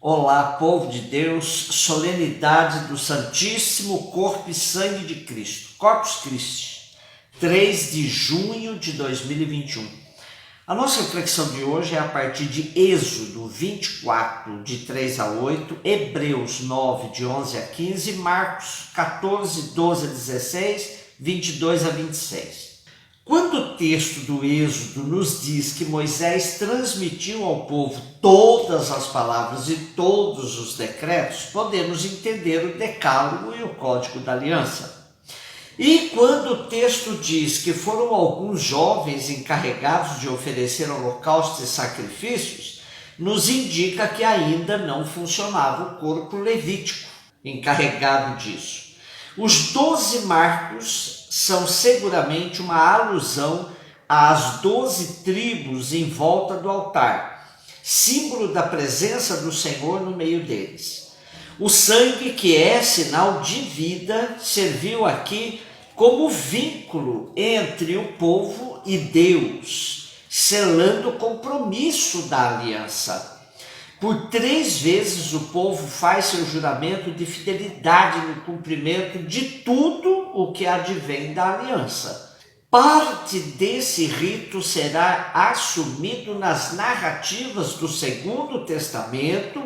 Olá, povo de Deus, solenidade do Santíssimo Corpo e Sangue de Cristo, Corpus Christi, 3 de junho de 2021. A nossa reflexão de hoje é a partir de Êxodo 24, de 3 a 8, Hebreus 9, de 11 a 15, Marcos 14, 12 a 16, 22 a 26. Quando o texto do Êxodo nos diz que Moisés transmitiu ao povo todas as palavras e todos os decretos, podemos entender o decálogo e o código da aliança. E quando o texto diz que foram alguns jovens encarregados de oferecer holocaustos e sacrifícios, nos indica que ainda não funcionava o corpo levítico encarregado disso. Os 12 marcos são seguramente uma alusão às 12 tribos em volta do altar, símbolo da presença do Senhor no meio deles. O sangue, que é sinal de vida, serviu aqui como vínculo entre o povo e Deus, selando o compromisso da aliança. Por 3 vezes o povo faz seu juramento de fidelidade no cumprimento de tudo o que advém da aliança. Parte desse rito será assumido nas narrativas do Segundo Testamento,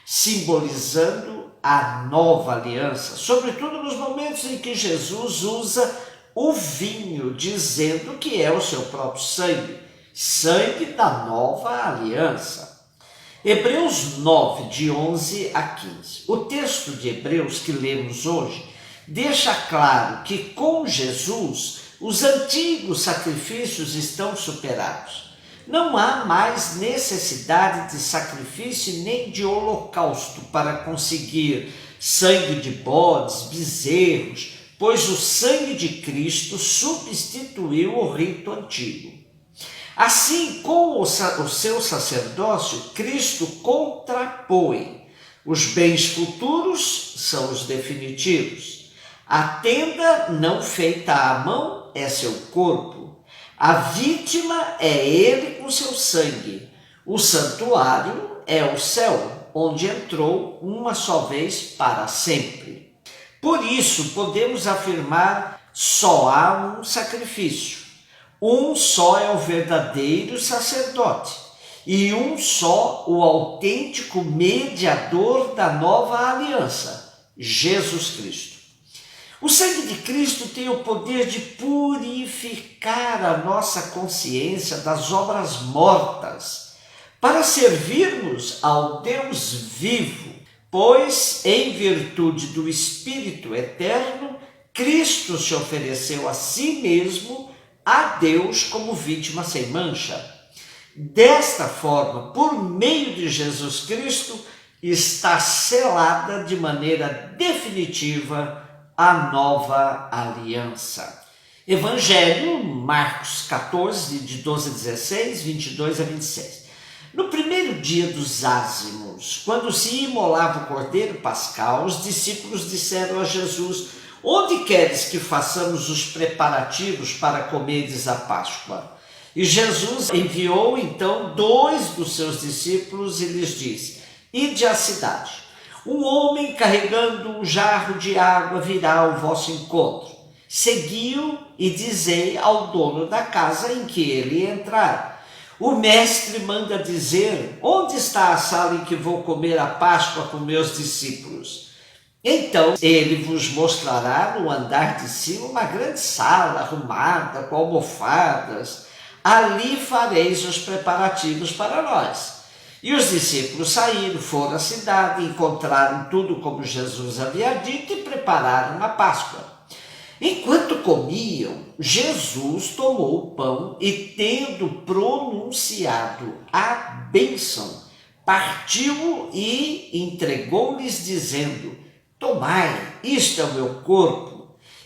simbolizando a nova aliança, sobretudo nos momentos em que Jesus usa o vinho, dizendo que é o seu próprio sangue, sangue da nova aliança. Hebreus 9, de 11 a 15. O texto de Hebreus que lemos hoje deixa claro que com Jesus os antigos sacrifícios estão superados. Não há mais necessidade de sacrifício nem de holocausto para conseguir sangue de bodes, bezerros, pois o sangue de Cristo substituiu o rito antigo. Assim, com o seu sacerdócio, Cristo contrapõe. Os bens futuros são os definitivos. A tenda não feita à mão é seu corpo. A vítima é ele com seu sangue. O santuário é o céu, onde entrou uma só vez para sempre. Por isso, podemos afirmar: só há um sacrifício. Um só é o verdadeiro sacerdote, e um só o autêntico mediador da nova aliança, Jesus Cristo. O sangue de Cristo tem o poder de purificar a nossa consciência das obras mortas, para servirmos ao Deus vivo, pois, em virtude do Espírito eterno, Cristo se ofereceu a si mesmo a Deus como vítima sem mancha. Desta forma, por meio de Jesus Cristo, está selada de maneira definitiva a nova aliança. Evangelho, Marcos 14, de 12 a 16, 22 a 26. No primeiro dia dos ázimos, quando se imolava o cordeiro pascal, os discípulos disseram a Jesus: onde queres que façamos os preparativos para comeres a Páscoa? E Jesus enviou então 2 dos seus discípulos e lhes disse: ide à cidade. Um homem carregando um jarro de água virá ao vosso encontro. Segui-o e dizei ao dono da casa em que ele entrar: o mestre manda dizer: onde está a sala em que vou comer a Páscoa com meus discípulos? Então ele vos mostrará no andar de cima uma grande sala arrumada com almofadas. Ali fareis os preparativos para nós. E os discípulos saíram, foram à cidade, encontraram tudo como Jesus havia dito e prepararam a Páscoa. Enquanto comiam, Jesus tomou o pão e, tendo pronunciado a bênção, partiu-o e entregou-lhes, dizendo: tomai, isto é o meu corpo.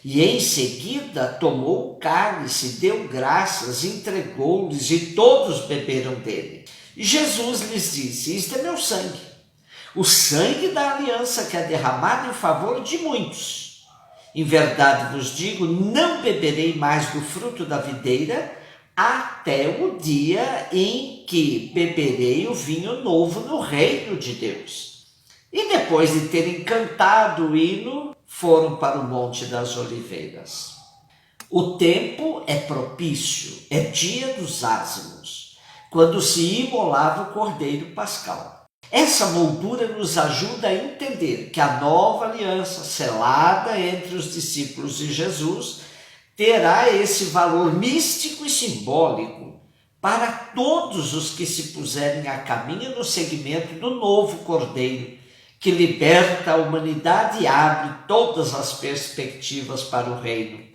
E em seguida tomou o cálice, deu graças, entregou-lhes e todos beberam dele. E Jesus lhes disse: isto é meu sangue, o sangue da aliança que é derramado em favor de muitos. Em verdade vos digo, não beberei mais do fruto da videira até o dia em que beberei o vinho novo no reino de Deus. E depois de terem cantado o hino, foram para o Monte das Oliveiras. O tempo é propício, é dia dos ázimos, quando se imolava o cordeiro pascal. Essa moldura nos ajuda a entender que a nova aliança selada entre os discípulos de Jesus terá esse valor místico e simbólico para todos os que se puserem a caminho no seguimento do novo cordeiro, que liberta a humanidade e abre todas as perspectivas para o reino.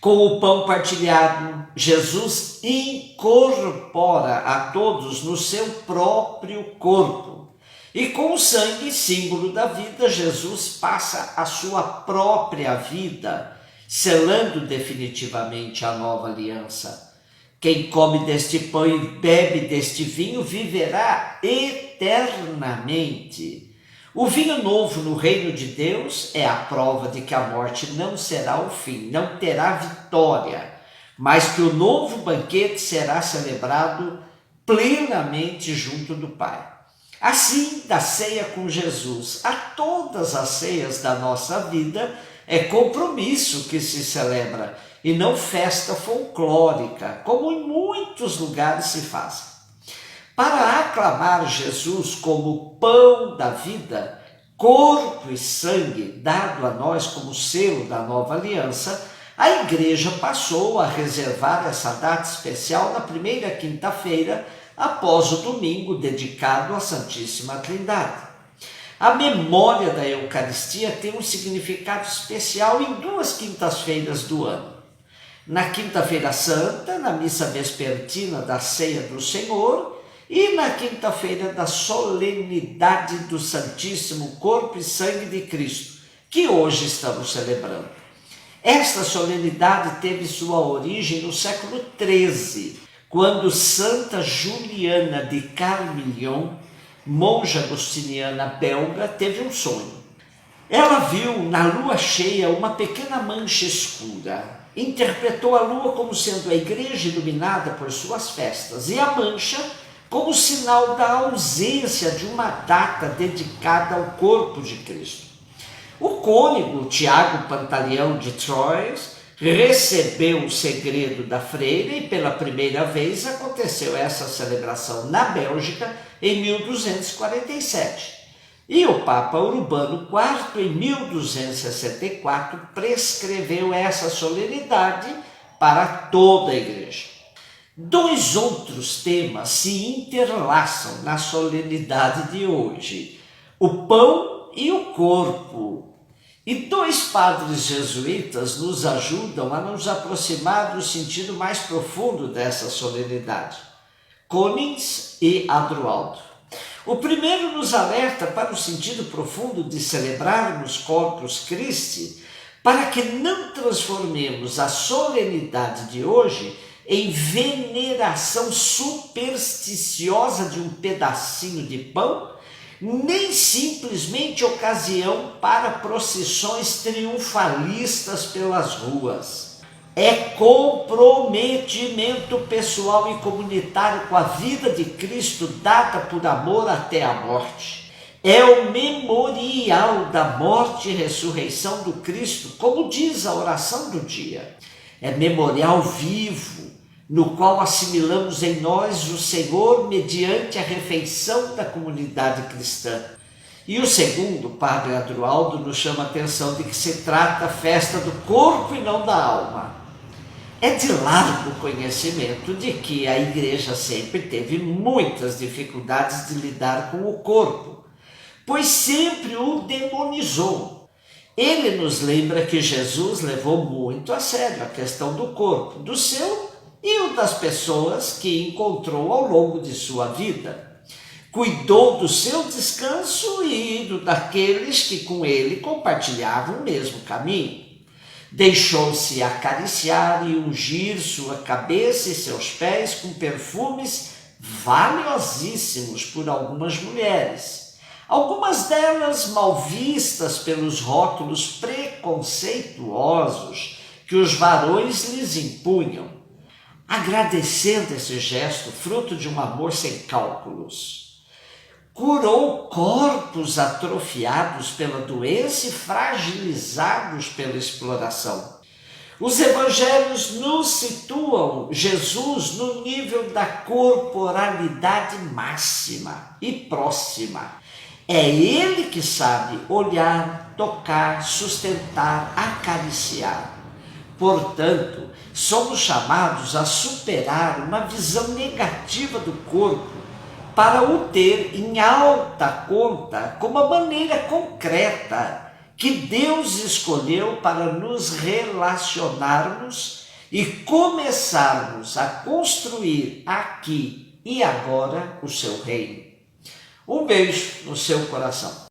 Com o pão partilhado, Jesus incorpora a todos no seu próprio corpo. E com o sangue, símbolo da vida, Jesus passa a sua própria vida, selando definitivamente a nova aliança. Quem come deste pão e bebe deste vinho viverá eternamente. O vinho novo no reino de Deus é a prova de que a morte não será o fim, não terá vitória, mas que o novo banquete será celebrado plenamente junto do Pai. Assim, da ceia com Jesus a todas as ceias da nossa vida, é compromisso que se celebra e não festa folclórica, como em muitos lugares se faz. Para aclamar Jesus como pão da vida, corpo e sangue dado a nós como selo da nova aliança, a igreja passou a reservar essa data especial na primeira quinta-feira após o domingo dedicado à Santíssima Trindade. A memória da Eucaristia tem um significado especial em 2 quintas-feiras do ano. Na Quinta-feira Santa, na missa vespertina da Ceia do Senhor, e na quinta-feira da solenidade do Santíssimo Corpo e Sangue de Cristo, que hoje estamos celebrando. Esta solenidade teve sua origem no século XIII, quando Santa Juliana de Carmillon, monja agostiniana belga, teve um sonho. Ela viu na lua cheia uma pequena mancha escura. Interpretou a lua como sendo a igreja iluminada por suas festas e a mancha como sinal da ausência de uma data dedicada ao corpo de Cristo. O cônego Tiago Pantaleão de Troyes recebeu o segredo da freira e pela primeira vez aconteceu essa celebração na Bélgica em 1247. E o Papa Urbano IV, em 1264, prescreveu essa solenidade para toda a igreja. 2 outros temas se interlaçam na solenidade de hoje: o pão e o corpo. E 2 padres jesuítas nos ajudam a nos aproximar do sentido mais profundo dessa solenidade: Konings e Adroaldo. O primeiro nos alerta para o sentido profundo de celebrarmos Corpus Christi, para que não transformemos a solenidade de hoje em veneração supersticiosa de um pedacinho de pão, nem simplesmente ocasião para procissões triunfalistas pelas ruas. É comprometimento pessoal e comunitário com a vida de Cristo dada por amor até a morte. É o memorial da morte e ressurreição do Cristo, como diz a oração do dia. É memorial vivo, no qual assimilamos em nós o Senhor mediante a refeição da comunidade cristã. E o segundo, o padre Adroaldo, nos chama a atenção de que se trata a festa do corpo e não da alma. É de largo conhecimento de que a igreja sempre teve muitas dificuldades de lidar com o corpo, pois sempre o demonizou. Ele nos lembra que Jesus levou muito a sério a questão do corpo, do seu e o das pessoas que encontrou ao longo de sua vida. Cuidou do seu descanso e do daqueles que com ele compartilhavam o mesmo caminho. Deixou-se acariciar e ungir sua cabeça e seus pés com perfumes valiosíssimos por algumas mulheres, algumas delas mal vistas pelos rótulos preconceituosos que os varões lhes impunham. Agradecendo esse gesto, fruto de um amor sem cálculos, curou corpos atrofiados pela doença e fragilizados pela exploração. Os evangelhos nos situam Jesus no nível da corporalidade máxima e próxima. É Ele que sabe olhar, tocar, sustentar, acariciar. Portanto, somos chamados a superar uma visão negativa do corpo para o ter em alta conta como a maneira concreta que Deus escolheu para nos relacionarmos e começarmos a construir aqui e agora o seu reino. Um beijo no seu coração.